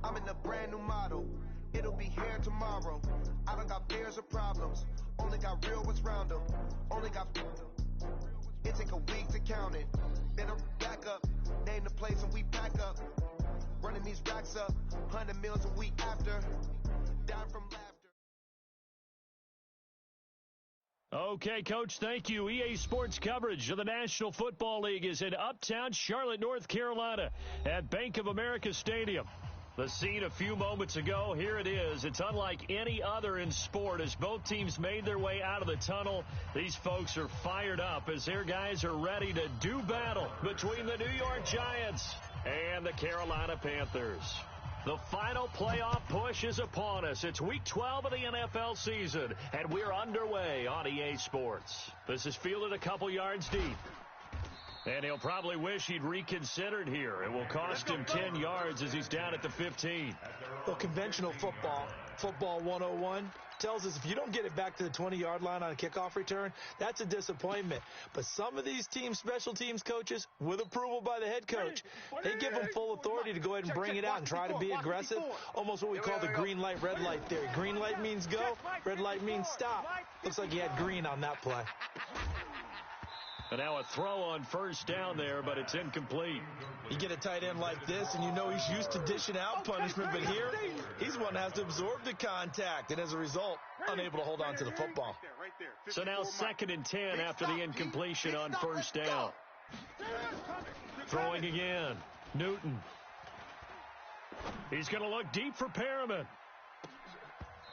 I'm in a brand new model. It'll be here tomorrow. I don't got fears or problems. Only got real what's round them. Only got. It take a week to count it. Better back up. Name the place and we pack up. Running these racks up. 100 meals a week after. Down from laughter. Okay, Coach, thank you. EA Sports coverage of the National Football League is in uptown Charlotte, North Carolina at Bank of America Stadium. The scene a few moments ago, here it is. It's unlike any other in sport as both teams made their way out of the tunnel. These folks are fired up as their guys are ready to do battle between the New York Giants and the Carolina Panthers. The final playoff push is upon us. It's week 12 of the NFL season, and we're underway on EA Sports. This is fielded a couple yards deep. And he'll probably wish he'd reconsidered here. It will cost him 10 yards as he's down at the 15. Well, conventional football 101, tells us if you don't get it back to the 20-yard line on a kickoff return, that's a disappointment. But some of these teams, special teams coaches, with approval by the head coach, they give them full authority to go ahead and bring it out and try to be aggressive, almost what we call the green light, red light theory. Green light means go, red light means stop. Looks like he had green on that play. And now a throw on first down there, but it's incomplete. You get a tight end like this, and you know he's used to dishing out punishment, but here, he's one that has to absorb the contact, and as a result, unable to hold on to the football. So now 2nd and 10 after the incompletion on first down. Throwing again. Newton. He's going to look deep for Perriman.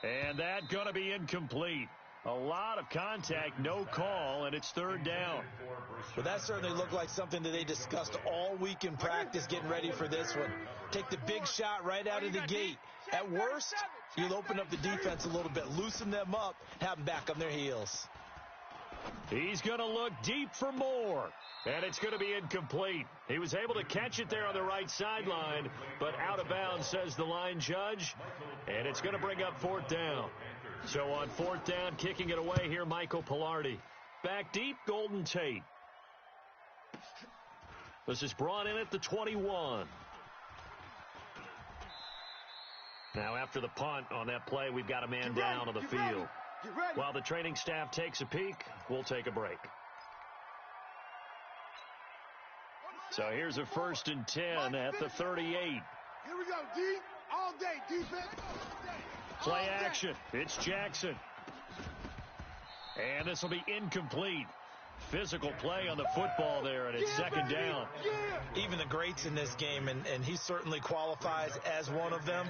And that's going to be incomplete. A lot of contact, no call, and it's 3rd down. Well, that certainly looked like something that they discussed all week in practice getting ready for this one. Take the big shot right out of the gate. At worst, you'll open up the defense a little bit, loosen them up, have them back on their heels. He's going to look deep for more, and it's going to be incomplete. He was able to catch it there on the right sideline, but out of bounds, says the line judge, and it's going to bring up 4th down. So on 4th down, kicking it away here, Michael Pilardi. Back deep, Golden Tate. This is brought in at the 21. Now after the punt on that play, we've got a man down on the field. While the training staff takes a peek, we'll take a break. So here's a 1st and 10 at the 38. Here we go, D. All day, defense. Play action. It's Jackson. And this will be incomplete. Physical play on the football there, and it's 2nd down. Even the greats in this game, and he certainly qualifies as one of them,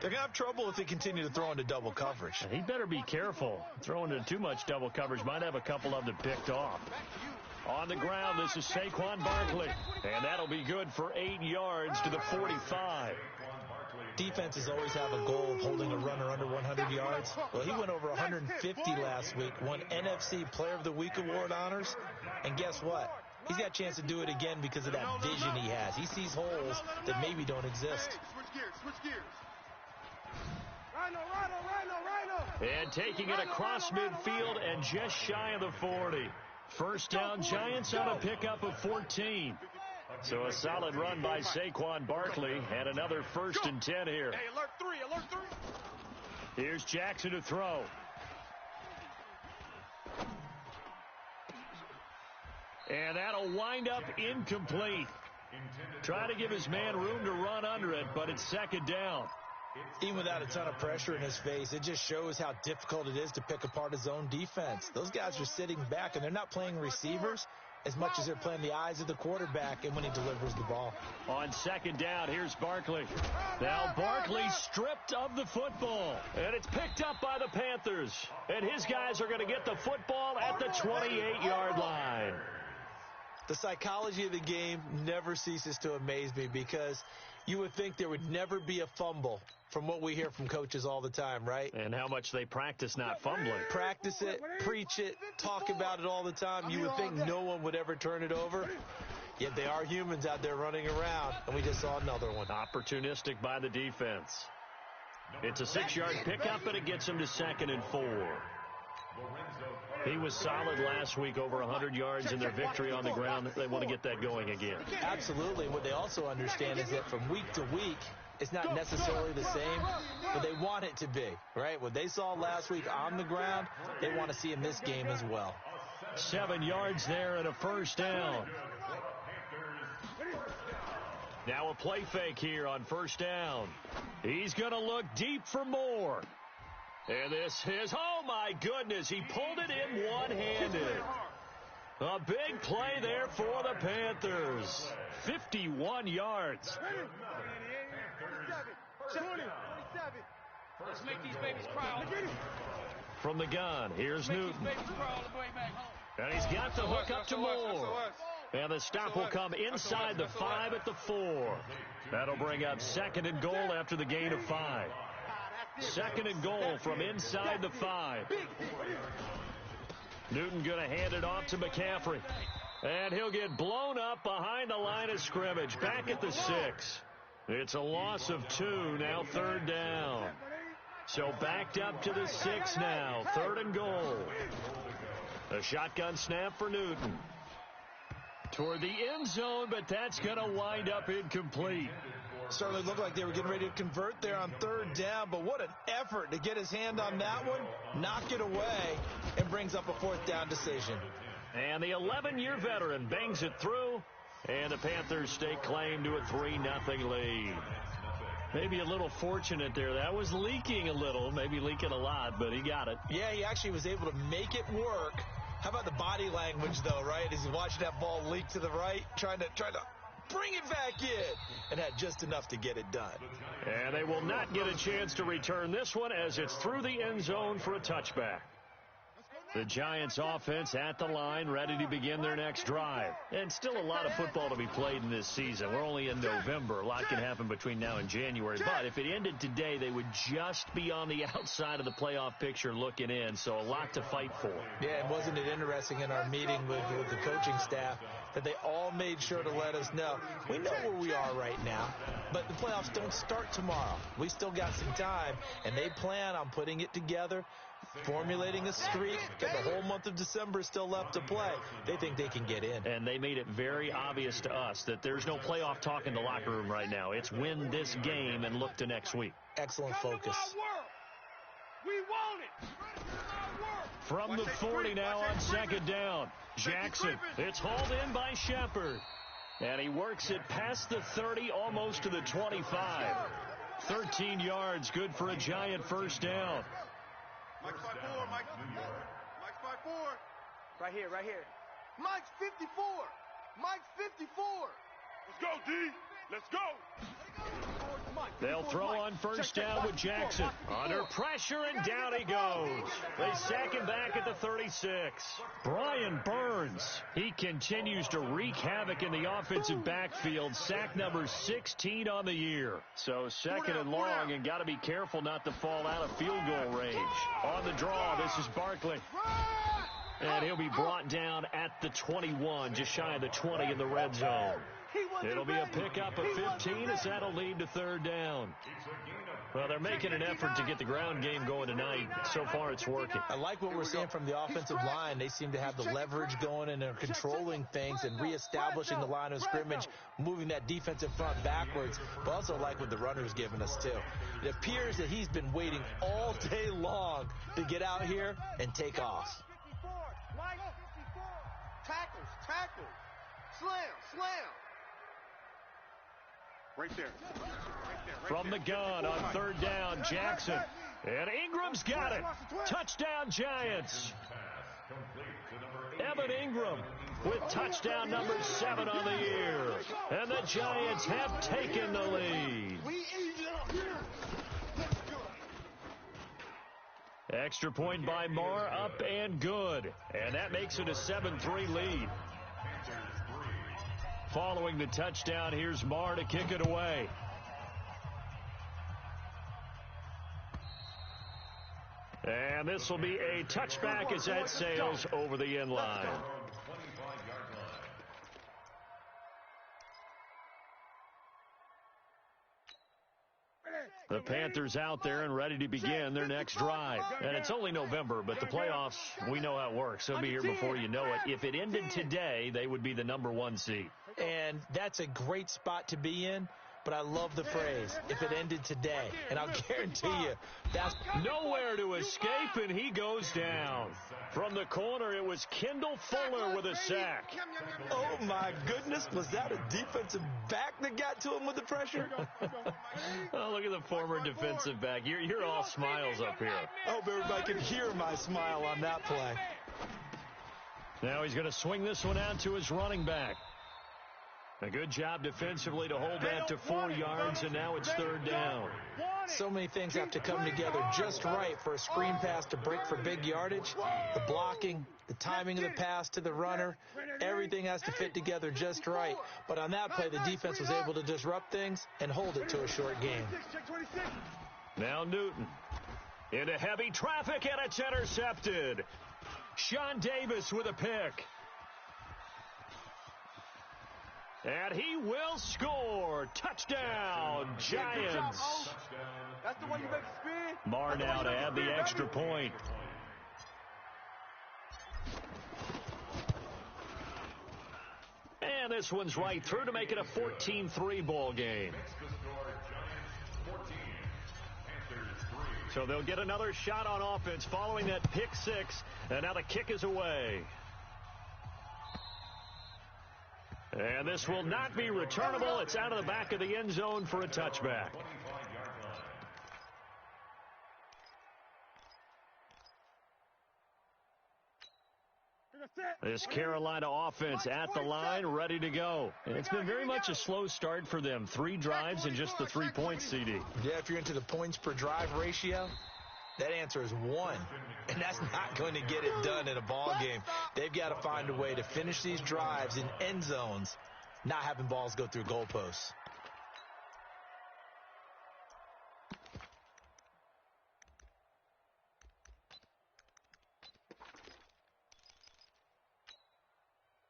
they're going to have trouble if they continue to throw into double coverage. He better be careful. Throwing into too much double coverage might have a couple of them picked off. On the ground, this is Saquon Barkley. And that'll be good for 8 yards to the 45. Defenses always have a goal of holding a runner under 100 yards. Well, he went over 150 last week, won NFC Player of the Week award honors. And guess what? He's got a chance to do it again because of that vision he has. He sees holes that maybe don't exist. Switch gears. Rhino. And taking it across midfield and just shy of the 40. First down, Giants on a pickup of 14. So a solid run by Saquon Barkley and another 1st and 10 here. Hey, alert 3. Here's Jackson to throw. And that'll wind up incomplete. Trying to give his man room to run under it, but it's 2nd down. Even without a ton of pressure in his face, it just shows how difficult it is to pick apart his own defense. Those guys are sitting back, and they're not playing receivers as much as they're playing the eyes of the quarterback and when he delivers the ball. On 2nd down, here's Barkley. Now Barkley stripped of the football, and it's picked up by the Panthers. And his guys are going to get the football at the 28-yard line. The psychology of the game never ceases to amaze me because you would think there would never be a fumble from what we hear from coaches all the time, right? And how much they practice not fumbling. Practice it, preach it, talk about it all the time. You would think no one would ever turn it over. Yet they are humans out there running around, and we just saw another one. Opportunistic by the defense. It's a 6-yard pickup, and it gets him to 2nd and 4. He was solid last week, over 100 yards in their victory on the ground. They want to get that going again. Absolutely. What they also understand is that from week to week, it's not necessarily the same, but they want it to be, right? What they saw last week on the ground, they want to see in this game as well. 7 yards there and a first down. Now a play fake here on first down. He's going to look deep for more. And this is, oh my goodness, he pulled it in one-handed. A big play there for the Panthers. 51 yards. Let's make these babies cry. From the gun, here's Newton. And he's got the hook up to Moore. And the stop will come inside the 5 at the 4. That'll bring up 2nd and goal after the gain of 5. 2nd and goal from inside the 5. Newton going to hand it off to McCaffrey. And he'll get blown up behind the line of scrimmage. Back at the 6. It's a loss of 2, now 3rd down. So backed up to the 6 now, 3rd and goal. A shotgun snap for Newton. Toward the end zone, but that's going to wind up incomplete. Certainly looked like they were getting ready to convert there on 3rd down, but what an effort to get his hand on that one, knock it away, and brings up a 4th down decision. And the 11-year veteran bangs it through, and the Panthers stake claim to a 3-0 lead. Maybe a little fortunate there. That was leaking a little, maybe leaking a lot, but he got it. Yeah, he actually was able to make it work. How about the body language, though, right? As he's watching that ball leak to the right, trying to bring it back in, and had just enough to get it done. And they will not get a chance to return this one as it's through the end zone for a touchback. The Giants offense at the line, ready to begin their next drive. And still a lot of football to be played in this season. We're only in November. A lot can happen between now and January. But if it ended today, they would just be on the outside of the playoff picture looking in. So a lot to fight for. Yeah, and wasn't it interesting in our meeting with the coaching staff that they all made sure to let us know, we know where we are right now, but the playoffs don't start tomorrow. We still got some time, and they plan on putting it together, formulating a streak, and the whole month of December is still left to play. They think they can get in. And they made it very obvious to us that there's no playoff talk in the locker room right now. It's win this game and look to next week. Excellent focus. We want it. From the 40 now on 2nd down. Jackson, it's hauled in by Shepard. And he works it past the 30, almost to the 25. 13 yards, good for a Giant first down. Mike's 5'4", Mike. Mike's 5'4". Right here. Mike's 54. Mike's 54. Let's go, D. Let's go. They'll throw on first down with Jackson. Under pressure, and down he goes. They sack him back at the 36. Brian Burns, he continues to wreak havoc in the offensive backfield. Sack number 16 on the year. So 2nd and long, and got to be careful not to fall out of field goal range. On the draw, this is Barkley. And he'll be brought down at the 21, just shy of the 20 in the red zone. It'll be a pickup of 15 as that'll lead to 3rd down. Well, they're making an effort to get the ground game going tonight. So far, it's working. I like what we're seeing from the offensive line. They seem to have the leverage going, and they're controlling things and reestablishing the line of scrimmage, moving that defensive front backwards. But also like what the runner's giving us, too. It appears that he's been waiting all day long to get out here and take off. Tackles. Slam. Right there. From the gun on 3rd down, Jackson. And Ingram's got it. Touchdown, Giants. Evan Ingram with touchdown number 7 on the year. And the Giants have taken the lead. Extra point by Marr, up and good. And that makes it a 7-3 lead. Following the touchdown, here's Marr to kick it away. And this will be a touchback as that sails over the end line. The Panthers out there and ready to begin their next drive. And it's only November, but the playoffs, we know how it works. They'll be here before you know it. If it ended today, they would be the #1 seed. And that's a great spot to be in. But I love the phrase, if it ended today. And I'll guarantee you, that's nowhere to escape, and he goes down. From the corner, it was Kendall Fuller with a sack. Oh, my goodness. Was that a defensive back that got to him with the pressure? Oh, look at the former defensive back. You're all smiles up here. I hope everybody can hear my smile on that play. Now he's going to swing this one out to his running back. A good job defensively to hold that to 4 yards, and now it's 3rd down. So many things have to come together just right for a screen pass to break for big yardage. The blocking, the timing of the pass to the runner, everything has to fit together just right. But on that play, the defense was able to disrupt things and hold it to a short game. Now Newton into heavy traffic, and it's intercepted. Sean Davis with a pick. And he will score. Touchdown, Giants. That's the one you make spin. Marr now to add the extra point. And this one's right through to make it a 14-3 ball game. So they'll get another shot on offense following that pick six. And now the kick is away. And this will not be returnable. It's out of the back of the end zone for a touchback. This Carolina offense at the line, ready to go. And it's been very much a slow start for them. 3 drives and just the 3 points, CD. Yeah, if you're into the points per drive ratio, that answer is 1. And that's not going to get it done in a ball game. They've got to find a way to finish these drives in end zones, not having balls go through goalposts.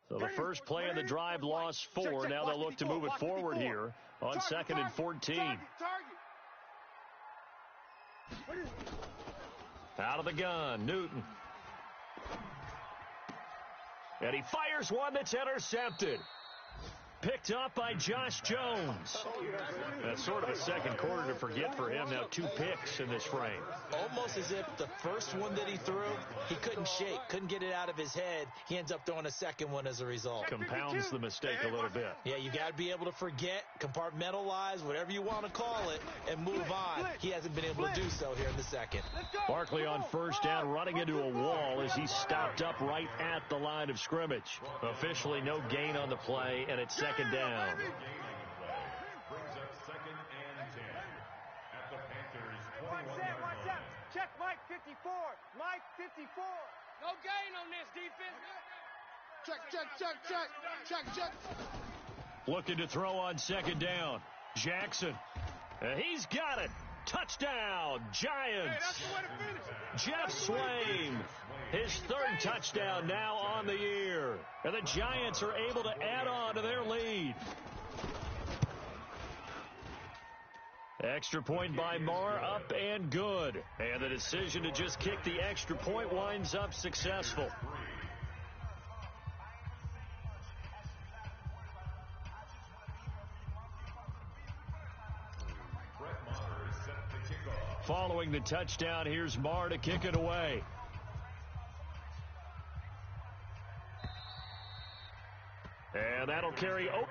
So the first play of the drive lost 4. Now they'll look to move it forward here on 2nd and 14. Out of the gun, Newton. And he fires one that's intercepted. Picked up by Josh Jones. That's sort of a second quarter to forget for him. Now 2 picks in this frame. Almost as if the first one that he threw, he couldn't shake, couldn't get it out of his head. He ends up throwing a second one as a result. Compounds the mistake a little bit. Yeah, you got to be able to forget, compartmentalize, whatever you want to call it, and move on. He hasn't been able to do so here in the second. Barkley on first down, running into a wall as he stopped up right at the line of scrimmage. Officially no gain on the play, and it's second down. Brings up 2nd and 10 at the Panthers 21-yard line. Check Mike 54. Mike 54. No gain on this defense. Check. Looking to throw on 2nd down. Jackson. He's got it. Touchdown, Giants. Hey, that's the way to finish. Jeff Swain, his 3rd touchdown now on the year. And the Giants are able to add on to their lead. Extra point by Marr, up and good. And the decision to just kick the extra point winds up successful. Following the touchdown, here's Marr to kick it away. And that'll carry over.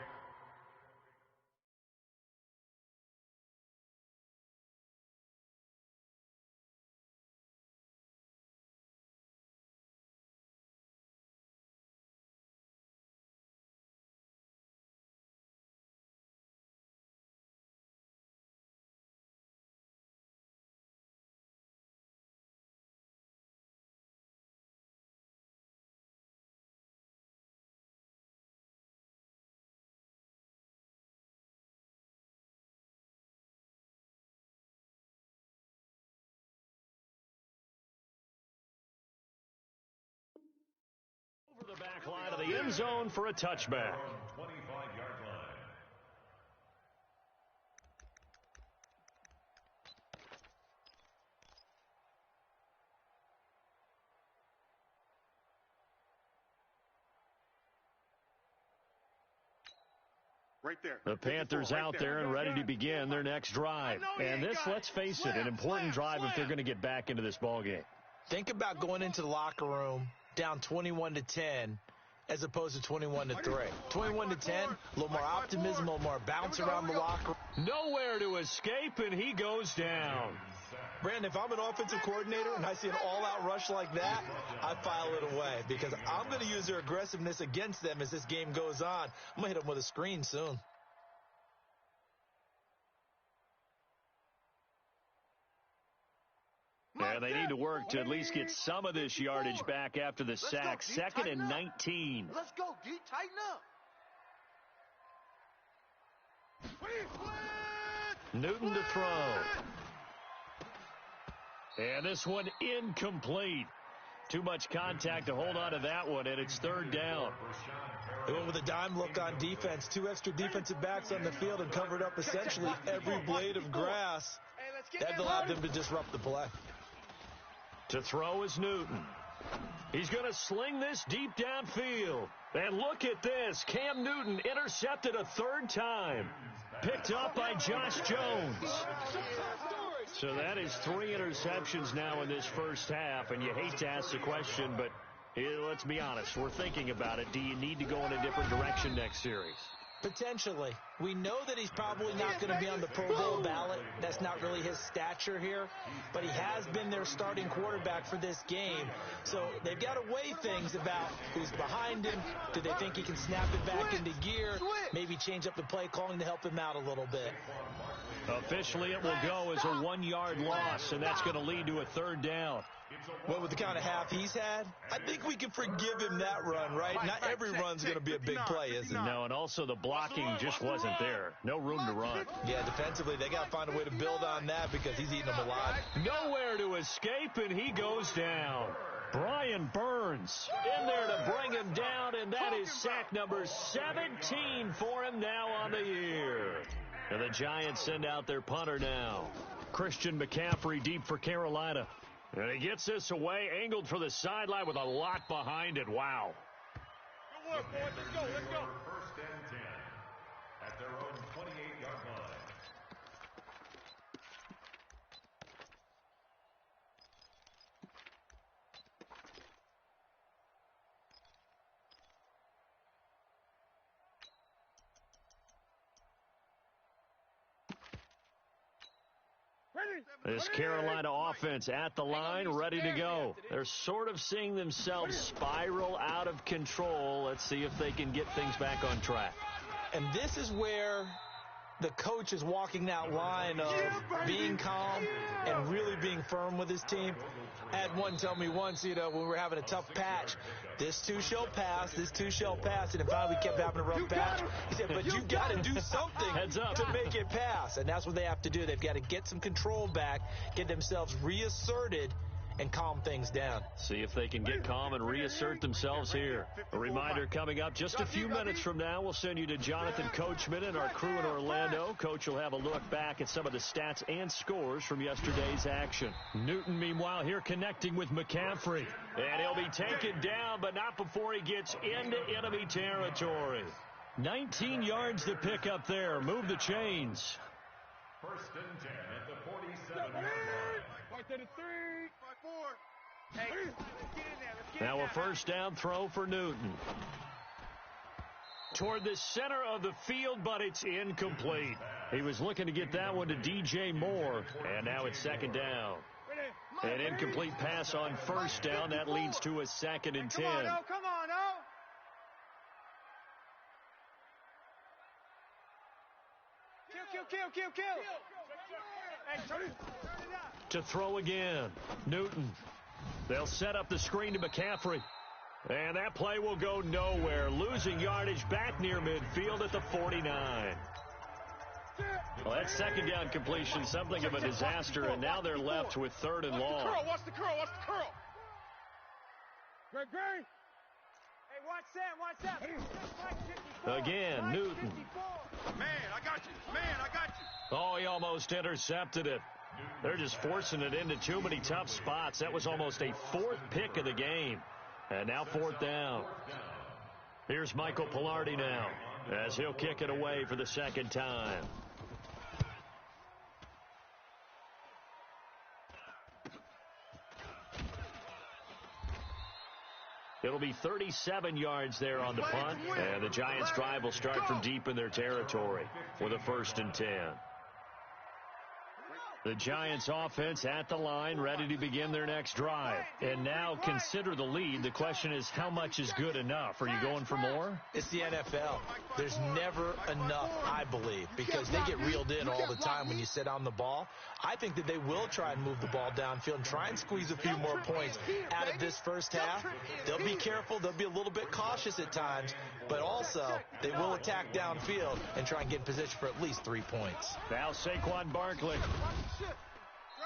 Over the back line of the end zone for a touchback. 25-yard line. Right there. The Panthers out there and ready to begin their next drive. And this, let's face it, an important drive if they're going to get back into this ballgame. Think about going into the locker room down 21-10 as opposed to 21-3. 21-10, a little more optimism, a little more bounce around the locker room. Nowhere to escape, and he goes down. Brandon, if I'm an offensive coordinator and I see an all-out rush like that, I file it away because I'm going to use their aggressiveness against them as this game goes on. I'm going to hit them with a screen soon. Yeah, they need to work to at least get some of this yardage back after the sack. 2nd and 19. Let's go, D. Tighten up. Newton to throw. And this one incomplete. Too much contact to hold on to that one, and it's 3rd down. They went with a dime look on defense. 2 extra defensive backs on the field and covered up essentially every blade of grass. That allowed them to disrupt the play. To throw is Newton. He's going to sling this deep downfield. And look at this. Cam Newton intercepted a 3rd time. Picked up by Josh Jones. So that is 3 interceptions now in this first half. And you hate to ask the question, but let's be honest. We're thinking about it. Do you need to go in a different direction next series? Potentially. We know that he's probably not going to be on the Pro Bowl ballot. That's not really his stature here. But he has been their starting quarterback for this game. So they've got to weigh things about who's behind him. Do they think he can snap it back into gear? Maybe change up the play calling to help him out a little bit. Officially, it will go as a 1-yard loss, and that's going to lead to a 3rd down. Well, with the kind of half he's had, I think we can forgive him that run, right? Not every run's going to be a big play, is it? No, and also the blocking just wasn't there. No room to run. Yeah, defensively, they got to find a way to build on that because he's eating them alive. Nowhere to escape, and he goes down. Brian Burns in there to bring him down, and that is sack number 17 for him now on the year. And the Giants send out their punter now. Christian McCaffrey deep for Carolina. And he gets this away, angled for the sideline with a lot behind it. Wow. Good work, boys. Let's go. Let's go. 1st and 10 at their own 28-yard line. This Carolina offense at the line, ready to go. They're sort of seeing themselves spiral out of control. Let's see if they can get things back on track. And this is where the coach is walking that line of being calm and really being firm with his team. I had one tell me once, when we were having a tough patch, this too shall pass, this too shall pass. And finally we kept having a rough patch. He said, but you got to do something to make it pass. And that's what they have to do. They've got to get some control back, get themselves reasserted, and calm things down. See if they can get calm and reassert themselves here. A reminder coming up just a few minutes from now. We'll send you to Jonathan Coachman and our crew in Orlando. Coach will have a look back at some of the stats and scores from yesterday's action. Newton, meanwhile, here connecting with McCaffrey. And he'll be taken down, but not before he gets into enemy territory. 19 yards to pick up there. Move the chains. 1st and 10 at the 47-yard line. Right to the 3. 5-4. Hey, let's get in there. Let's get Now in a there. 1st down throw for Newton. Toward the center of the field, but it's incomplete. He was looking to get that one to DJ Moore, and now it's 2nd down. An incomplete pass on 1st down. That leads to a 2nd and 10. Come on, oh, come on, oh. Kill. Hey, turn it up. To throw again. Newton. They'll set up the screen to McCaffrey. And that play will go nowhere. Losing yardage back near midfield at the 49. Well, that 2nd down completion, something of a disaster, and now they're left with 3rd and long. Watch the curl. Greg. Hey, watch that. Again, Newton. Man, I got you. Oh, he almost intercepted it. They're just forcing it into too many tough spots. That was almost a 4th pick of the game. And now 4th down. Here's Michael Pilardi now. as he'll kick it away for the second time. It'll be 37 yards there on the punt, and the Giants' drive will start from deep in their territory with a 1st and 10. The Giants offense at the line, ready to begin their next drive. And now consider the lead. The question is, how much is good enough? Are you going for more? It's the NFL. There's never enough, I believe, because they get reeled in all the time when you sit on the ball. I think that they will try and move the ball downfield and try and squeeze a few more points out of this first half. They'll be careful. They'll be a little bit cautious at times, but also they will attack downfield and try and get in position for at least 3 points. Now Saquon Barkley.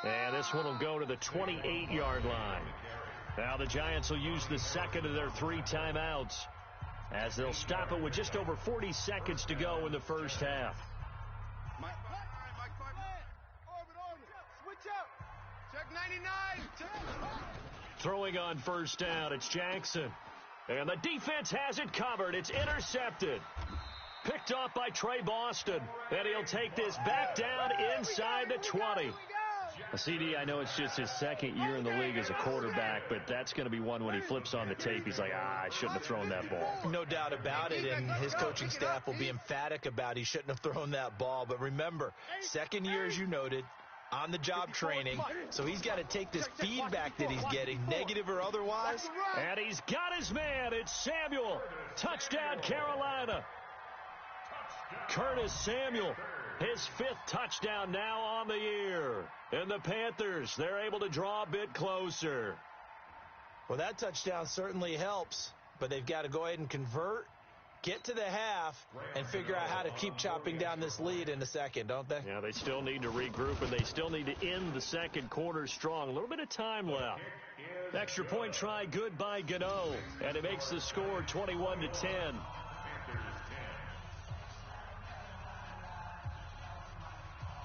And this one will go to the 28-yard line. Now the Giants will use the second of their 3 timeouts as they'll stop it with just over 40 seconds to go in the first half. Switch up. Check 99. Throwing on first down, it's Jackson. And the defense has it covered. It's intercepted. Picked off by Trey Boston. And he'll take this back down inside the 20. CD, I know it's just his second year in the league as a quarterback, but that's going to be one when he flips on the tape. He's like, I shouldn't have thrown that ball. No doubt about it, and his coaching staff will be emphatic about he shouldn't have thrown that ball. But remember, second year, as you noted, on-the-job training, so he's got to take this feedback that he's getting, negative or otherwise. And he's got his man. It's Samuel. Touchdown, Carolina. Curtis Samuel, his 5th touchdown now on the year. And the Panthers, they're able to draw a bit closer. Well, that touchdown certainly helps, but they've got to go ahead and convert, get to the half, and figure out how to keep chopping down this lead in the second, don't they? Yeah, they still need to regroup, and they still need to end the second quarter strong. A little bit of time left. Extra point try, good by Gano, and it makes the score 21-10.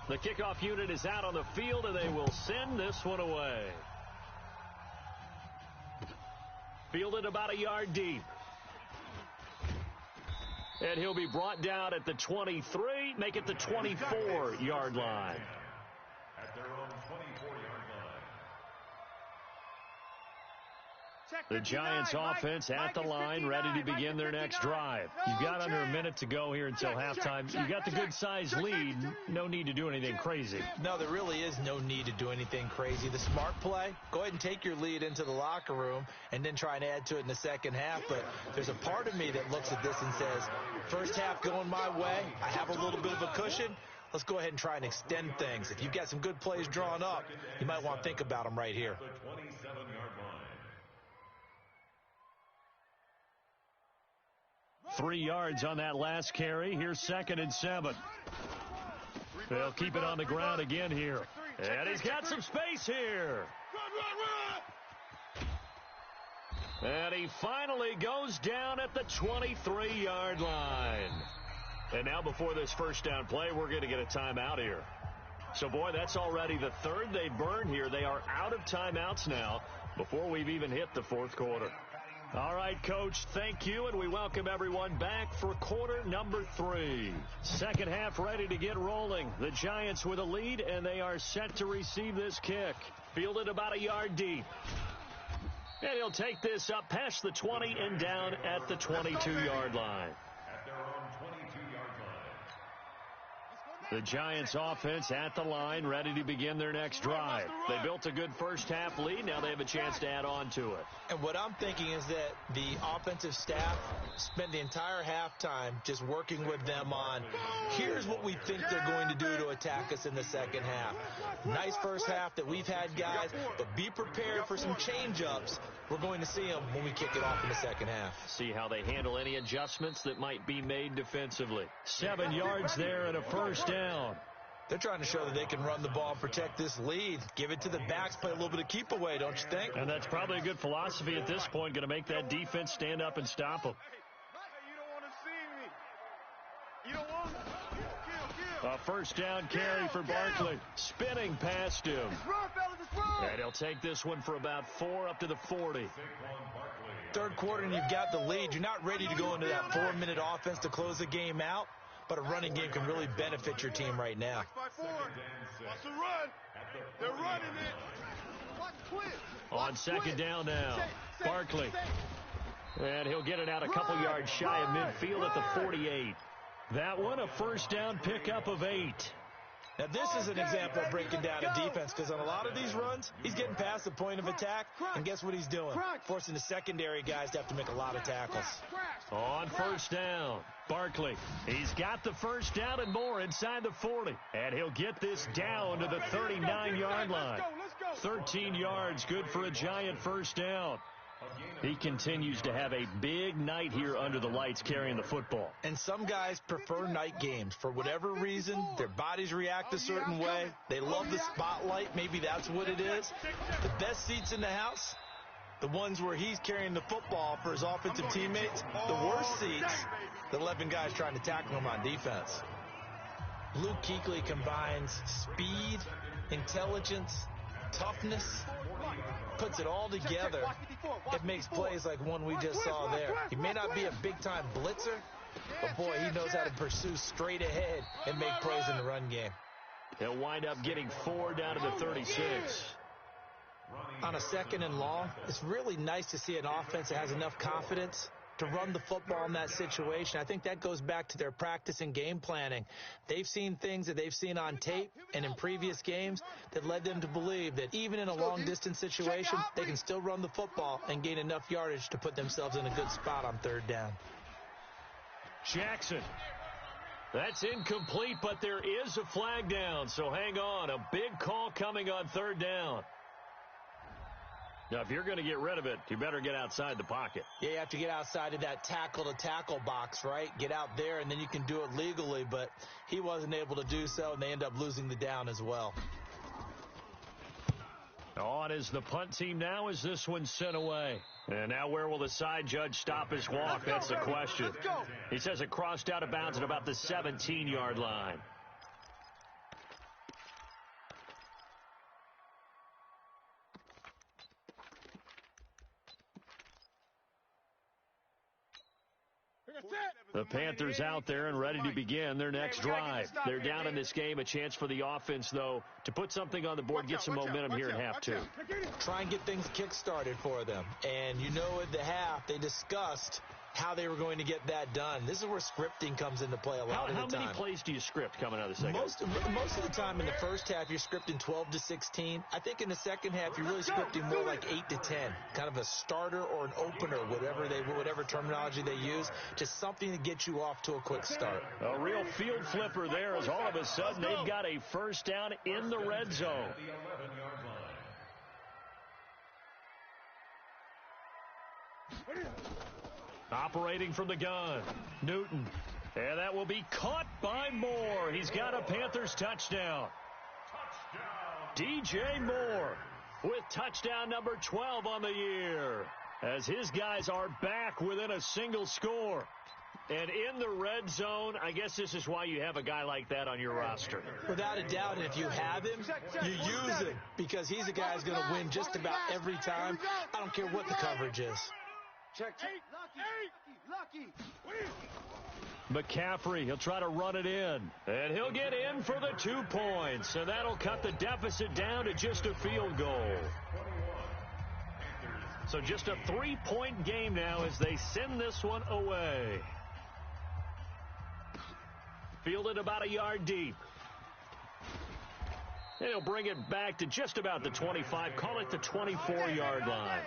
The kickoff unit is out on the field, and they will send this one away. Fielded about a yard deep. And he'll be brought down at the 23, make it the 24-yard line. At their own 24-yard line. The Giants offense at the line, ready to begin their next drive. You've got under a minute to go here until halftime. You've got the good-sized lead. No need to do anything crazy. No, there really is no need to do anything crazy. The smart play, go ahead and take your lead into the locker room and then try and add to it in the second half. But there's a part of me that looks at this and says, first half going my way, I have a little bit of a cushion. Let's go ahead and try and extend things. If you've got some good plays drawn up, you might want to think about them right here. The 27-yard line. 3 yards on that last carry. Here's 2nd and 7. They'll keep it on the ground again here. And he's got some space here. And he finally goes down at the 23-yard line. And now before this first down play, we're going to get a timeout here. So, boy, that's already the 3rd they burn here. They are out of timeouts now before we've even hit the 4th quarter. All right, Coach, thank you, and we welcome everyone back for quarter number 3. Second half ready to get rolling. The Giants with a lead, and they are set to receive this kick. Fielded about a yard deep. And he'll take this up past the 20 and down at the 22-yard line. At their own 22-yard line. The Giants offense at the line, ready to begin their next drive. They built a good first half lead. Now they have a chance to add on to it. And what I'm thinking is that the offensive staff spent the entire halftime just working with them on, here's what we think they're going to do to attack us in the second half. Nice first half that we've had, guys, but be prepared for some change-ups. We're going to see them when we kick it off in the second half. See how they handle any adjustments that might be made defensively. 7 yards there and a first down. They're trying to show that they can run the ball and protect this lead. Give it to the backs, play a little bit of keep away, don't you think? And that's probably a good philosophy at this point, going to make that defense stand up and stop them. You don't want to see me. You don't want to. A first down carry for Barkley. Spinning past him. Run, fellas, let's run. And he'll take this one for about 4 up to the 40. Saquon Barkley. Third quarter and you've got the lead. You're not ready to go into that 4-minute offense to close the game out, but a running game can really benefit your team right now. Watch the run. They're running it. On second down now, Barkley. And he'll get it out a couple yards shy of midfield at the 48. That one, a first down pickup of 8. Now, this is an example of breaking down a defense, because on a lot of these runs, he's getting past the point of attack, and guess what he's doing? Forcing the secondary guys to have to make a lot of tackles. On first down, Barkley. He's got the first down and more inside the 40. And he'll get this down to the 39-yard line. 13 yards, good for a Giant first down. He continues to have a big night here under the lights carrying the football. And some guys prefer night games. For whatever reason, their bodies react a certain way. They love the spotlight. Maybe that's what it is. The best seats in the house, the ones where he's carrying the football for his offensive teammates. The worst seats, the 11 guys trying to tackle him on defense. Luke Kuechly combines speed, intelligence, toughness, puts it all together. It makes plays like one we just saw there. He may not be a big-time blitzer, but boy, he knows how to pursue straight ahead and make plays in the run game. He'll wind up getting 4 down to the 36. On a second and long, it's really nice to see an offense that has enough confidence to run the football in that situation. I think that goes back to their practice and game planning. They've seen things that they've seen on tape and in previous games that led them to believe that even in a long-distance situation, they can still run the football and gain enough yardage to put themselves in a good spot on third down. Jackson. That's incomplete, but there is a flag down, so hang on. A big call coming on third down. Now, if you're going to get rid of it, you better get outside the pocket. Yeah, you have to get outside of that tackle-to-tackle box, right? Get out there, and then you can do it legally, but he wasn't able to do so, and they end up losing the down as well. On is the punt team now as this one's sent away. And now where will the side judge stop his walk? That's the question. He says it crossed out of bounds at about the 17-yard line. The Panthers out there and ready to begin their next drive. They're down in this game. A chance for the offense, though, to put something on the board, get some momentum here in half two. Try and get things kick-started for them. And you know at the half, they discussed how they were going to get that done. This is where scripting comes into play a lot of the time. How many plays do you script coming out of the second? Most of the time in the first half, you're scripting 12 to 16. I think in the second half, you're really scripting more like 8 to 10. Kind of a starter or an opener, whatever terminology they use. Just something to get you off to a quick start. A real field flipper there as all of a sudden they've got a first down in the red zone. Operating from the gun, Newton. And that will be caught by Moore. He's got a Panthers touchdown. DJ Moore with touchdown number 12 on the year, as his guys are back within a single score. And in the red zone, I guess this is why you have a guy like that on your roster. Without a doubt, and if you have him, you use him, because he's a guy who's going to win just about every time. I don't care what the coverage is. Check. Lucky. McCaffrey, he'll try to run it in. And he'll get in for the 2 points. And that'll cut the deficit down to just a field goal. So just a 3-point game now as they send this one away. Fielded about a yard deep. And he'll bring it back to just about the 25. Call it the 24-yard line.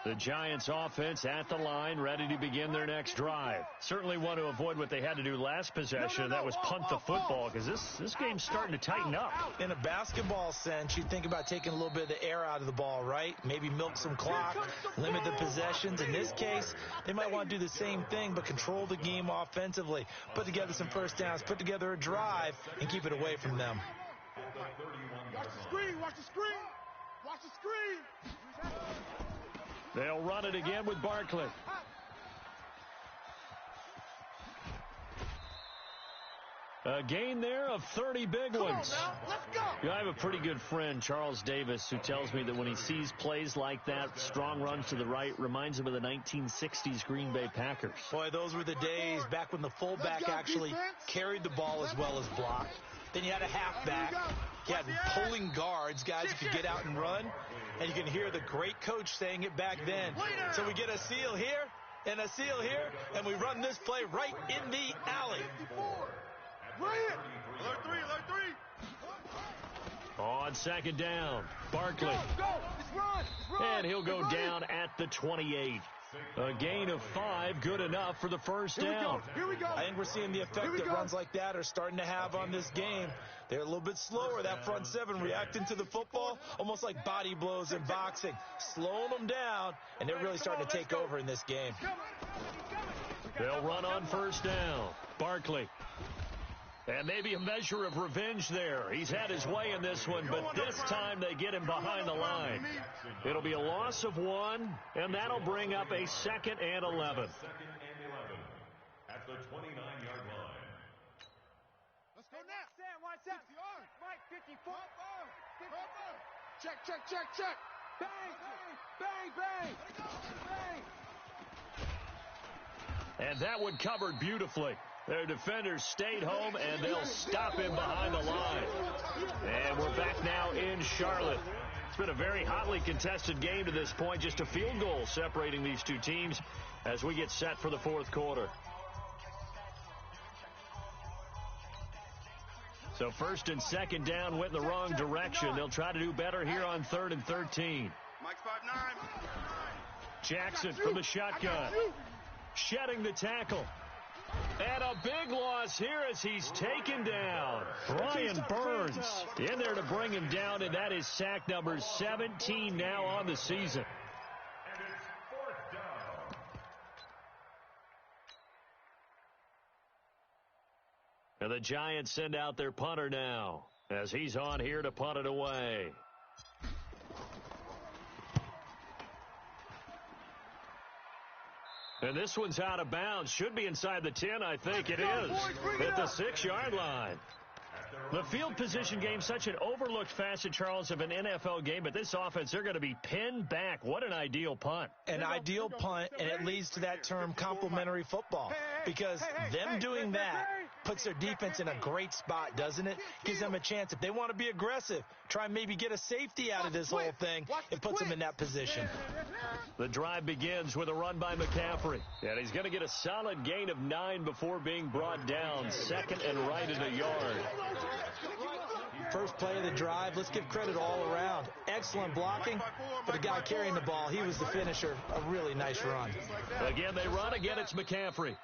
The Giants offense at the line, ready to begin their next drive. Certainly want to avoid what they had to do last possession, and that was punt the football, because this game's starting to tighten up. In a basketball sense, you think about taking a little bit of the air out of the ball, right? Maybe milk some clock, limit the possessions. In this case, they might want to do the same thing, but control the game offensively. Put together some first downs, put together a drive, and keep it away from them. Watch the screen. Watch the screen. They'll run it again with A gain there of 30 big ones. Come on now, let's go. You know, I have a pretty good friend, Charles Davis, who tells me that when he sees plays like that, strong runs to the right, reminds him of the 1960s Green Bay Packers. Boy, those were the days back when the fullback actually carried the ball as well as blocked. Then you had a halfback. You had pulling guards, guys who could get out and run. And you can hear the great coach saying it back then. So we get a seal here and a seal here, and we run this play right in the alley. Alert three. On second down, Barkley. Go. Let's run. And he'll go down at the 28. A gain of 5, good enough for the first down. Here we go. I think we're seeing the effect that runs like that are starting to have on this game. They're a little bit slower, that front seven, reacting to the football, almost like body blows in boxing, slowing them down, and they're really starting to take over in this game. They'll run on first down. Barkley. And maybe a measure of revenge there. He's had his way in this one, but this time they get him behind the line. It'll be a loss of 1, and that'll bring up a 2nd and 11. Second and 11 at the 29-yard line. Let's go now. Sam, watch out. Mike, 54. Check. Bang. And that one covered beautifully. Their defenders stayed home, and they'll stop him behind the line. And we're back now in Charlotte. It's been a very hotly contested game to this point. Just a field goal separating these two teams as we get set for the fourth quarter. So first and second down went in the wrong direction. They'll try to do better here on 3rd and 13. Mike's 5'9". Jackson from the shotgun. Shedding the tackle. And a big loss here as he's taken down. Brian Burns in there to bring him down, and that is sack number 17 now on the season. And it's 4th down. And the Giants send out their punter now as he's on here to punt it away. And this one's out of bounds. Should be inside the 10, I think it is. At the 6-yard line. The field position game, such an overlooked facet, Charles, of an NFL game. But this offense, they're going to be pinned back. What an ideal punt. An ideal punt, and it leads to that term complementary football. Because them doing that puts their defense in a great spot, doesn't it? Gives them a chance. If they want to be aggressive, try and maybe get a safety out of this whole thing. It puts them in that position. The drive begins with a run by McCaffrey. And he's going to get a solid gain of 9 before being brought down. 2nd and right at a yard. First play of the drive, let's give credit all around. Excellent blocking, but the guy carrying the ball, he was the finisher. A really nice run. Again, they run. Again, it's McCaffrey.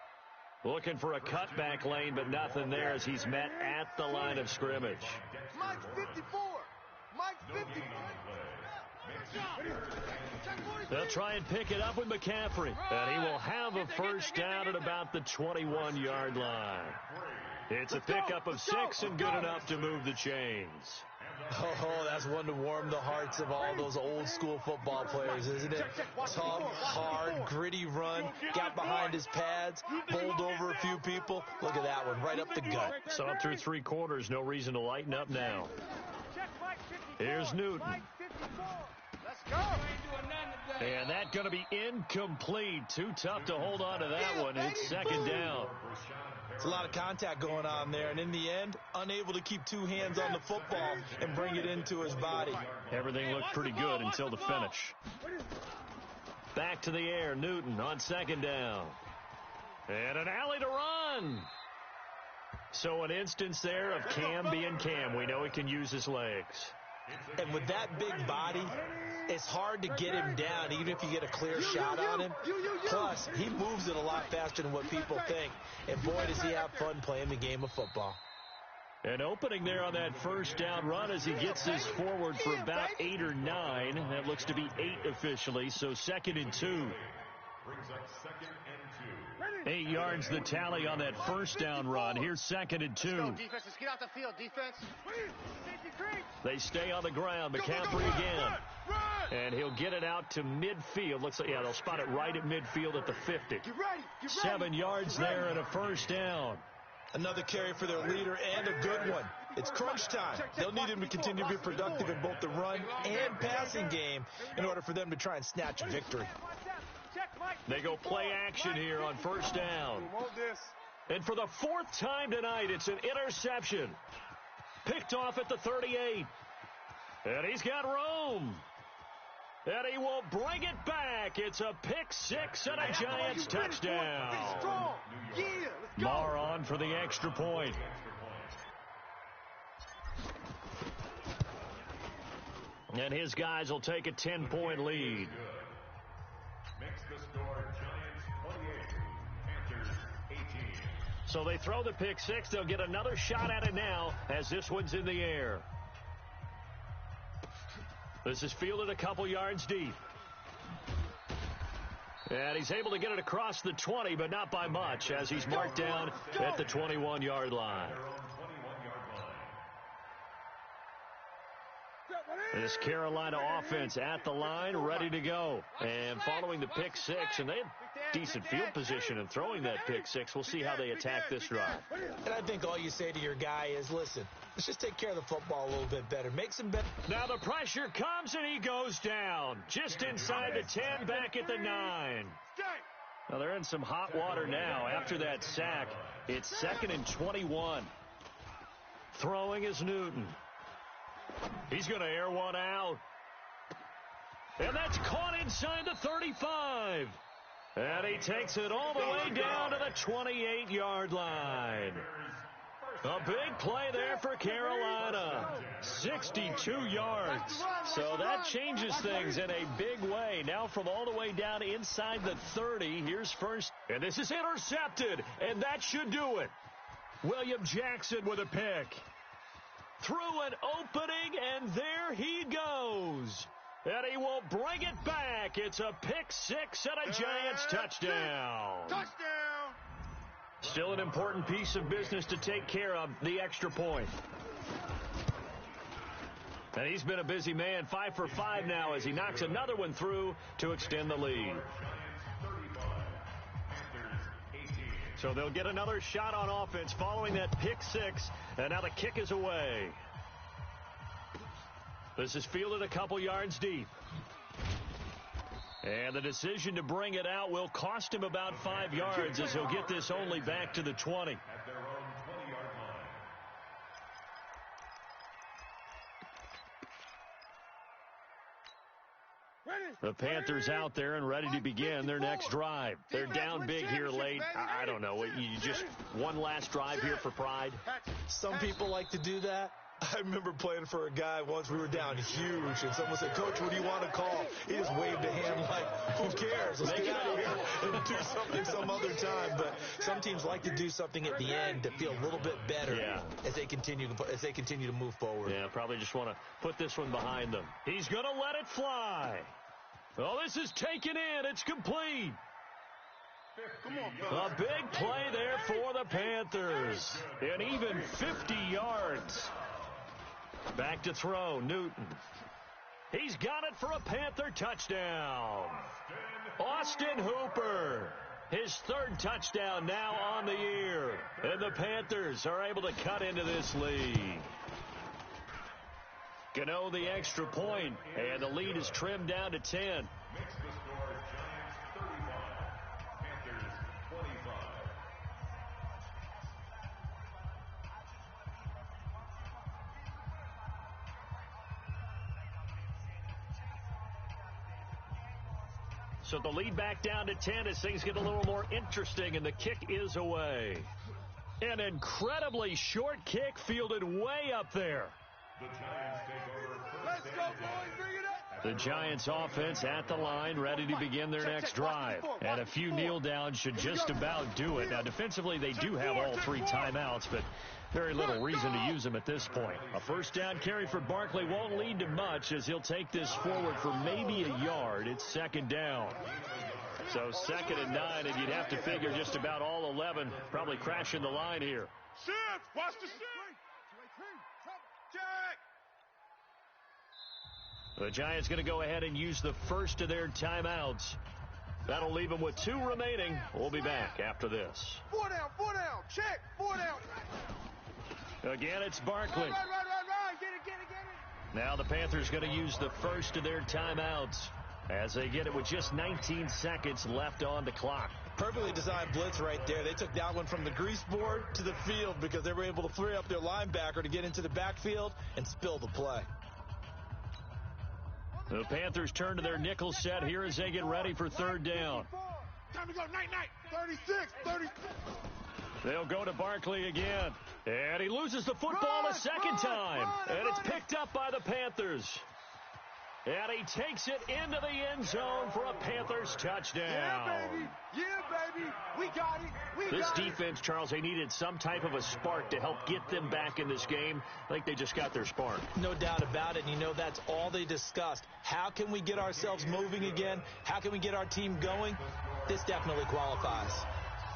Looking for a cutback lane, but nothing there as he's met at the line of scrimmage. Mike's 54. Mike's 54. They'll try and pick it up with McCaffrey. And he will have a first down at about the 21-yard line. It's a pickup of 6 and good enough to move the chains. Oh, that's one to warm the hearts of all those old school football players, isn't it? Tough, hard, gritty run, got behind his pads, bowled over a few people. Look at that one, right up the gut. So up through 3 quarters, no reason to lighten up now. Here's Newton. Let's go. And that's going to be incomplete. Too tough to hold on to that one. It's 2nd down. It's a lot of contact going on there, and in the end, unable to keep 2 hands on the football and bring it into his body. Everything looked pretty good until the finish. Back to the air, Newton on 2nd down. And an alley to run. So an instance there of Cam being Cam. We know he can use his legs. And with that big body, it's hard to get him down, even if you get a clear shot on him. Plus, he moves it a lot faster than what people think. And boy, does he have fun playing the game of football. An opening there on that first down run as he gets this forward for about 8 or 9. That looks to be 8 officially, so 2nd and 2. Brings up 2nd and 2. 8 yards the tally on that first down run. Here's 2nd and 2. Let's go, defense. Let's get out the field, defense. They stay on the ground. McCaffrey again. And he'll get it out to midfield. Looks like, they'll spot it right at midfield at the 50. 7 yards there and a first down. Another carry for their leader and a good one. It's crunch time. They'll need him to continue to be productive in both the run and passing game in order for them to try and snatch a victory. They go play action here on first down. And for the fourth time tonight, it's an interception. Picked off at the 38. And he's got room. And he will bring it back. It's a pick six and a Giants touchdown. Marr on for the extra point. And his guys will take a 10-point lead. Makes the score Giants 28, Panthers 18. So they throw the pick six. They'll get another shot at it now as this one's in the air. This is fielded a couple yards deep. And he's able to get it across the 20, but not by much, as he's marked down at the 21-yard line. This Carolina offense at the line, ready to go. And following the pick six, and they have decent field position in throwing that pick six. We'll see how they attack this drive. And I think all you say to your guy is, listen, let's just take care of the football a little bit better. Make some better. Now the pressure comes, and he goes down. Just inside the 10, back at the 9. Now they're in some hot water now after that sack. It's 2nd and 21. Throwing is Newton. He's going to air one out. And that's caught inside the 35. And he takes it all the way down to the 28-yard line. A big play there for Carolina. 62 yards. So that changes things in a big way. Now from all the way down inside the 30, here's first. And this is intercepted. And that should do it. William Jackson with a pick. Through an opening, and there he goes. And he will bring it back. It's a pick six and a Giants touchdown. Touchdown! Still an important piece of business to take care of, the extra point. And he's been a busy man, 5 for 5 now as he knocks another one through to extend the lead. So they'll get another shot on offense following that pick six, and now the kick is away. This is fielded a couple yards deep. And the decision to bring it out will cost him about 5 yards as he'll get this only back to the 20. At their own 20-yard line. The Panthers out there and ready to begin their next drive. They're down big here late. I don't know. You just one last drive here for pride? Some people like to do that. I remember playing for a guy once. We were down huge, and someone said, "Coach, what do you want to call?" He just waved a hand like, "Who cares? Let's get out of here and do something some other time." But some teams like to do something at the end to feel a little bit better as they continue to move forward. Yeah, probably just want to put this one behind them. He's going to let it fly. Oh, this is taken in. It's complete. A big play there for the Panthers. An even 50 yards. Back to throw, Newton. He's got it for a Panther touchdown. Austin Hooper. His third touchdown now on the year. And the Panthers are able to cut into this lead. Gano the extra point, and the lead is trimmed down to 10. Makes the score Giants 35, Panthers 25. So the lead back down to 10 as things get a little more interesting, and the kick is away. An incredibly short kick fielded way up there. The Giants take over first. Let's go, boys. Bring it up. The Giants offense at the line, ready to begin their next drive. And a few kneel downs should just about do it. Now, defensively, they do have all 3 timeouts, but very little reason to use them at this point. A first down carry for Barkley won't lead to much as he'll take this forward for maybe a yard. It's second down. So 2nd and 9, and you'd have to figure just about all 11 probably crashing the line here. Shift. Watch the shift. Jack. The Giants going to go ahead and use the first of their timeouts. That'll leave them with 2 remaining. We'll be back after this. 4 down, check, 4 down. Again, it's Barkley. Right, get it. Now the Panthers going to use the first of their timeouts as they get it with just 19 seconds left on the clock. Perfectly designed blitz right there. They took that one from the grease board to the field because they were able to free up their linebacker to get into the backfield and spill the play. The Panthers turn to their nickel set here as they get ready for 3rd down. Time to go, night. 36. They'll go to Barkley again. And he loses the football a second time. And it's picked up by the Panthers. And he takes it into the end zone for a Panthers touchdown. Yeah, baby. We got it. This defense, Charles, they needed some type of a spark to help get them back in this game. I think they just got their spark. No doubt about it. And you know, that's all they discussed. How can we get ourselves moving again? How can we get our team going? This definitely qualifies.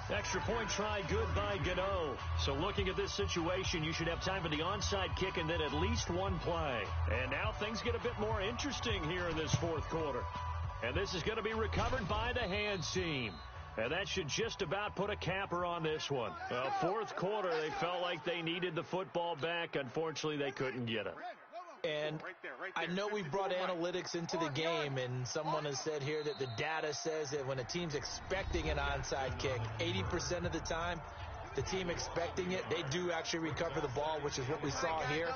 Extra point try good by Gano. So looking at this situation, you should have time for the onside kick and then at least 1 play. And now things get a bit more interesting here in this 4th quarter. And this is going to be recovered by the hands team. And that should just about put a capper on this one. 4th quarter, they felt like they needed the football back. Unfortunately, they couldn't get it. And I know we brought analytics into the game, and someone has said here that the data says that when a team's expecting an onside kick, 80% of the time, the team expecting it, they do actually recover the ball, which is what we saw here.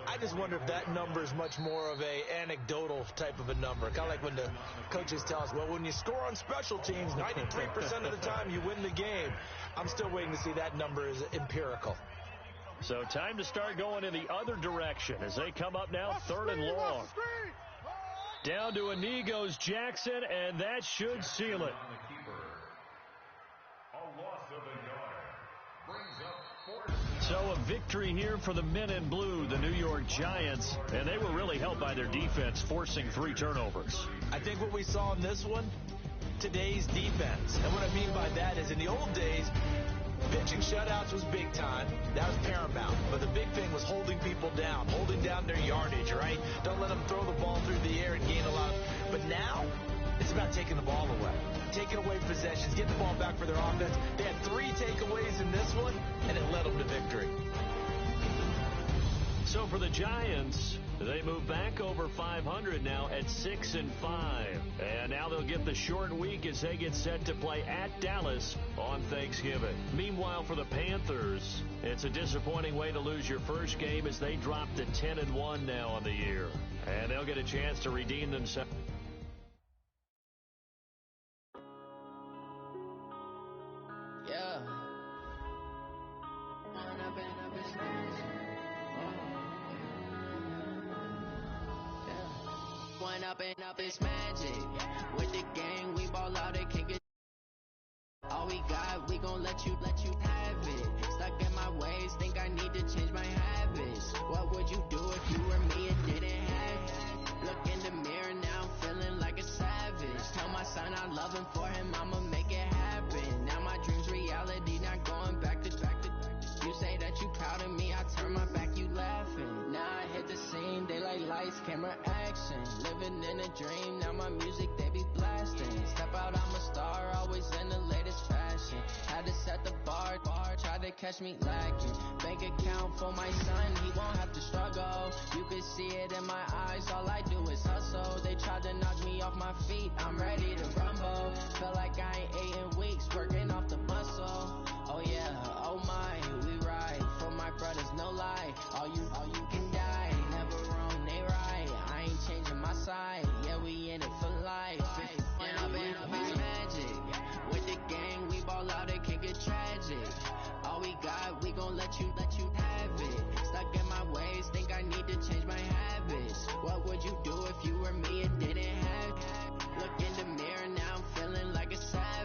I just wonder if that number is much more of a anecdotal type of a number. Kind of like when the coaches tell us, well, when you score on special teams, 93% of the time you win the game. I'm still waiting to see that number is empirical. So time to start going in the other direction as they come up now 3rd and long. Down to Inigo's Jackson, and that should seal it. So a victory here for the men in blue, the New York Giants, and they were really helped by their defense, forcing 3 turnovers. I think what we saw in this one, today's defense. And what I mean by that is in the old days, pitching shutouts was big time. That was paramount. But the big thing was holding people down, holding down their yardage, right? Don't let them throw the ball through the air and gain a lot. But now, it's about taking the ball away. Taking away possessions, getting the ball back for their offense. They had 3 takeaways in this one, and it led them to victory. So for the Giants, they move back over 500 now at 6-5. And now they'll get the short week as they get set to play at Dallas on Thanksgiving. Meanwhile, for the Panthers, it's a disappointing way to lose your first game as they drop to 10-1 now on the year. And they'll get a chance to redeem themselves. Yeah. One up and up is magic. With the gang, we ball out and kick it. All we got, we gon' let you have it. Stuck in my ways, think I need to change my habits. What would you do if you were me and didn't have it? Look in the mirror now, I'm feeling like a savage. Tell my son I'm loving for him, I'ma make it happen. Now my dream's reality, not going back to. You say that you proud of me, I turn my back, you laughing. Now I hit the scene, they like lights, camera, action. Living in a dream, now my music, they be blasting. Step out, I'm a star, always in the latest fashion. Had to set the bar, try to catch me lacking. Bank account for my son, he won't have to struggle. You can see it in my eyes, all I do is hustle. They tried to knock me off my feet, I'm ready to rumble. Feel like I ain't ate in weeks, working off the muscle. Oh yeah, oh my, we ride for my brothers, no lie. All you can die, never wrong, they right. I ain't changing my side, yeah, we in it for life. And I've been magic. With the gang, we ball out and kick it tragic. All we got, we gon' let you have it. Stuck in my ways, think I need to change my habits. What would you do if you were me and didn't have it? Look in the mirror, now I'm feeling like a savage.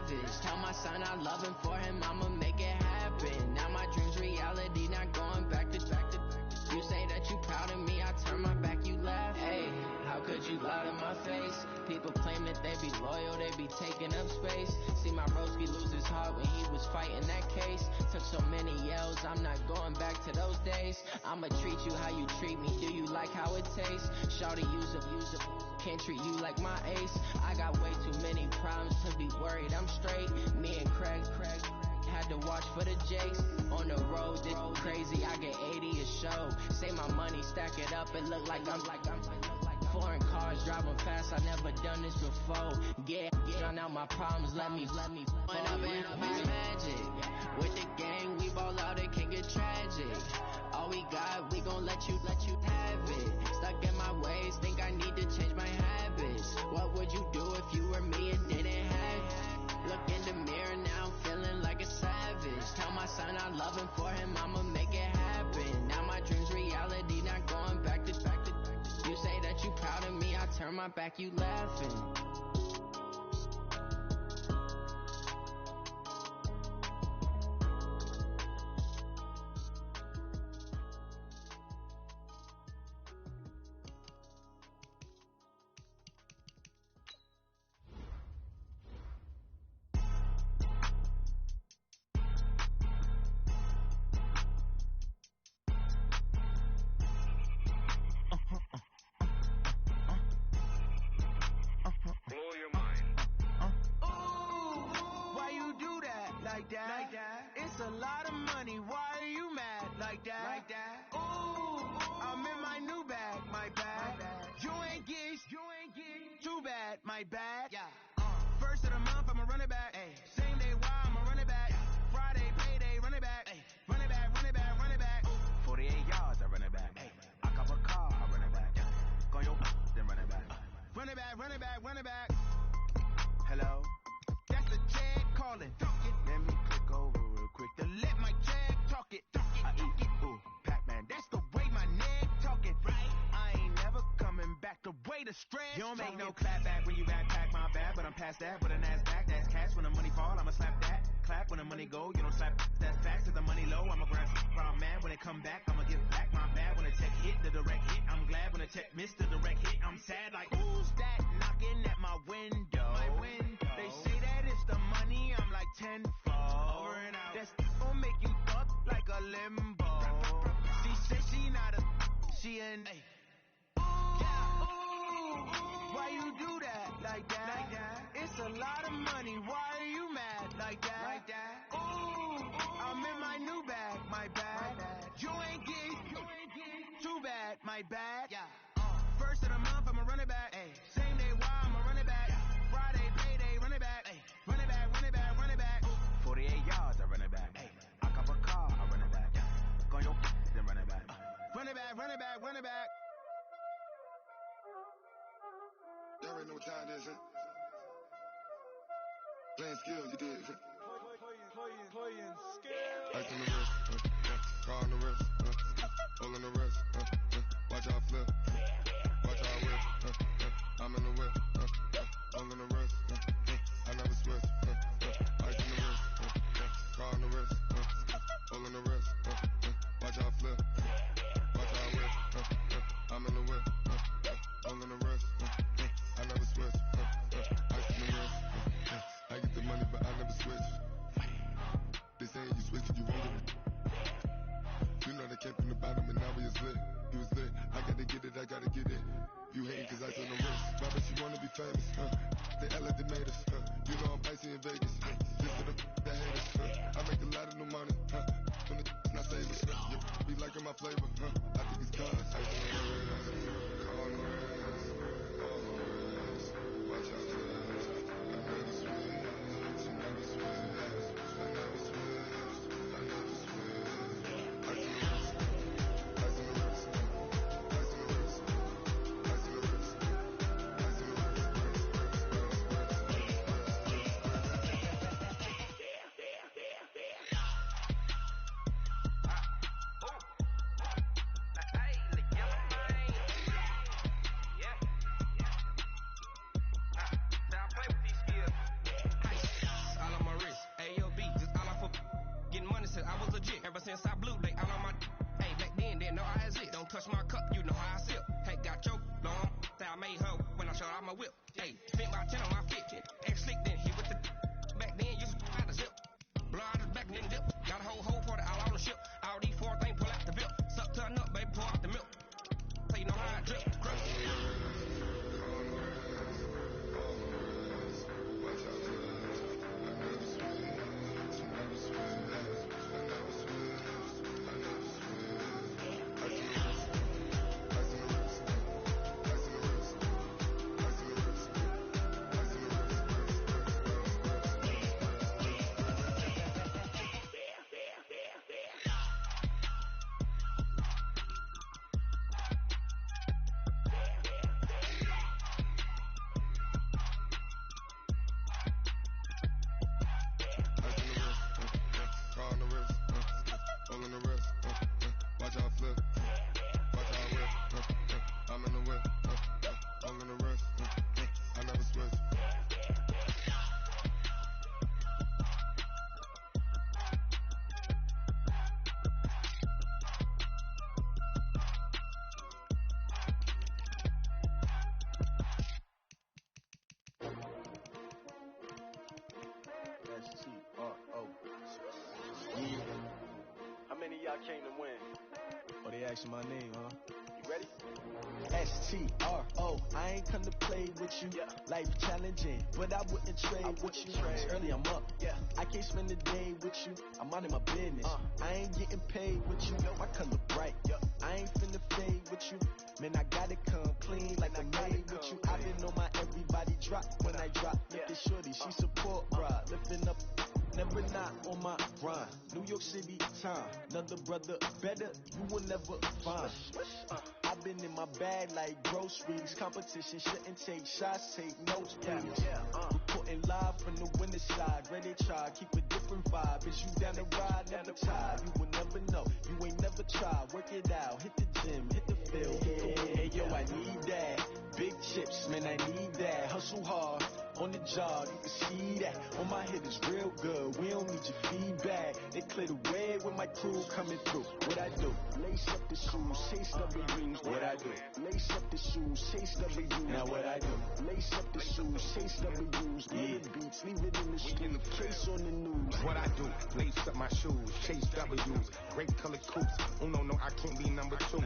loyal, they be taking up space. See my broski lose his heart when he was fighting that case. Took so many yells, I'm not going back to those days. I'ma treat you how you treat me, do you like how it tastes? Shawty use up, can't treat you like my ace. I got way too many problems to be worried, I'm straight. Me and Craig had to watch for the Jakes. On the road, this crazy, I get 80 a show. Say my money, stack it up, it look like I'm foreign cars driving fast, I never done this before. Drown out my problems, let me When I been up is magic. With the gang, we ball out, it can get tragic. All we got, we gon' let you have it. Stuck in my ways, think I need to change my habits. What would you do if you were me and didn't have it? Look in the mirror now, feeling like a savage. Tell my son I love him, for him I'ma make it happen. Now my dream's reality, not going back to. You say that you proud of me, I turn my back, you laughing. It's a lot of money, why are you mad like that? Ooh, I'm in my new bag, my bag. You ain't geeks, too bad, my bad. First of the month, I'ma run it back. Same day, why I'ma run it back. Friday, payday, run it back. Run it back, run it back, run it back. 48 yards, I run it back. I cop a car, I run it back. Go your then run it back. Run it back, run it back, run it back. Hello? That's the check calling. Let me click over real quick to let my check talk it. I eat it, ooh, Pac-Man. That's the way my neck talking. Right? I ain't never coming back the way the stretch. You don't make no clap back when you backpack my bag, but I'm past that with a NASDAQ. That's cash when the money fall, I'ma slap that. Clap when the money go, you don't slap. That's facts. If the money low, I'ma grab from man. When it come back, I'ma give back my bad. When the check hit, the direct hit. I'm glad when the check missed the direct hit. I'm sad like, who's that knocking at my window? My window. They say that it's the money, I'm like tenfold. Over and out. That's gon' make you fuck like a limbo. She said she not a, she an ooh, why you do that like that? It's a lot of money, why are you mad like that? Ooh, I'm in my new bag, my bag. You ain't geek, too bad, my bad. First of the month, I'ma run it back. Same day, why I'ma run it back. Friday, payday, run it back. Run it back, run it back, run it back. 48 yards, I run it back. I cop a car, I run it back. Go your then run it back. Run it back, run it back, run it back. Y'all already know what time it is, huh? Playing skills, you did. Playing skills. Ice on the wrist, car on the wrist, pull on the wrist, watch out flip, watch out whip, I'm in the whip, pull on the wrist, I never switch, ice on the wrist, car on the wrist, pull on the wrist, watch out flip, watch out whip, I'm in the whip, pull on the wrist, I never switch, ice on the wrist, I get the money but I never switch. They saying you switch it, you won't get it. You know they came from the bottom and now we is lit. You was lit, I gotta get it, I gotta get it. You hating cause I took the risk. Why bet you wanna be famous, They act like they made us, You know I'm icy in Vegas, Just for the haters, I make a lot of new money, When the not savers, You be liking my flavor, I think it's cause ice on the wrist, on the wrist, on the wrist. Watch out for this, I never switch, you never switch. Since I blew, they all on my hey, back then, didn't know I had it. Don't touch my cup, you know how I sip. Hey, got your long, that I made her when I showed out my whip. Hey, spent about 10 on my fit. hitting dip. Got a whole party all on the ship. All these four things pull out the bill. Suck, turn up, baby, pour out the milk. So you know how I drip. How many of y'all came to win? Oh, they asking my name, huh? You ready? S-T-R-O, I ain't come to play with you. Yeah. Life challenging, but I wouldn't trade with you. It's early, I'm up. Yeah. I can't spend the day with you. I'm out of my business. I ain't getting paid with you. My color bright. I ain't finna fade with you. Man, I gotta come clean like I'm made with you. I been on my everybody drop when I drop. Look at shorty, she support ride. Lifting up, never not on my grind. New York City time, another brother better, you will never find. I've been in my bag like groceries. Competition shouldn't take shots, take notes, please. Reporting live from the winter side. Ready to try, keep a different vibe. Is you down the ride, never tired. You will never know, you ain't never tried. Work it out, hit the gym, hit the field. Hey yo, I need that. Big chips, man, I need that. Hustle hard, on the job, you can see that. On my head is real good, we don't need your feedback. They clear the way when my crew coming through. What I do? Lace up the shoes, chase W's. What I do? Lace up the shoes, chase W's. Now what I do? Lace up the shoes, chase W's. Get the beats, leave it in the street, case on the news. What I do? Lace up my shoes, chase W's. Great color coops. Oh no, I can't be number two.